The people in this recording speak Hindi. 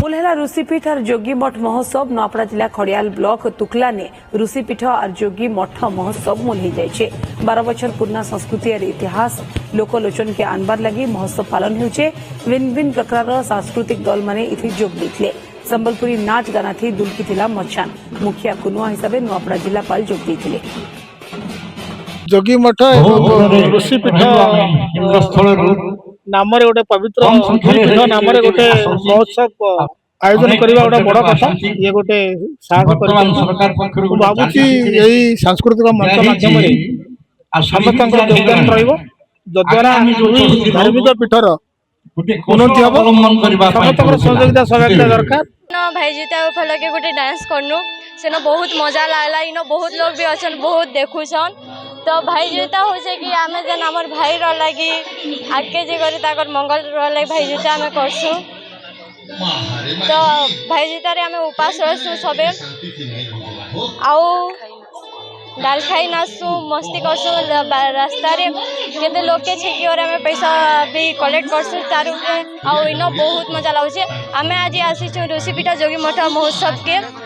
मूलहेला ऋषिपीठ और जोगी मठ महोत्सव नवापड़ा जिला खड़ियाल ब्लॉक तुकला ने ऋषिपीठ और जोगी मठ महोत्सव मूल हो जाए 12 बछर पुराना संस्कृति और इतिहास लोकलोचन के आनबार लगी महोत्सव पालन होचे। भिन्न भिन्न प्रकार सांस्कृतिक दल माने इथे जोग देथिले। संबलपुरी नाच गाना थी दुलकी थिला मचान मुखिया कुनुआ हिसाब से नवापड़ा जिलापाल जोग देथिले। जोगी मठ ऋषिपीठ नाम गोटे पवित्र पीठ नाम गोटे महोत्सव आयोजन करने गोटे बड़ कथा ये गोटे साहस भावुँ यही सांस्कृतिक मंच माध्यम समस्त योगदान रद्वारा धार्मिक पीठर उन्नति हम समस्त सहयोगिता सहयोगिता दरकार। भाई जीता उपलक्षे गोटे डांस करनु सेनो बहुत मजा लागला। इन बहुत लोग भी अच्छन बहुत देखुछन तो भाई जीता हो कि आमे जन हमर भाई र लगी आगे जे करी ताकर मंगल र लगी भाई जीता आमे करसु तो भाई जीता रे आमे उपास रहसु सबे आउ डाल खाई नाचसु मस्ती करसु रास्ता रे केते लोग के छेकी और आमे पैसा भी कलेक्ट करसु तारु आउ इन बहुत मजा लागुछे। आमे आज आसीछु ऋषिपीठ जोगी मठ महोत्सव के।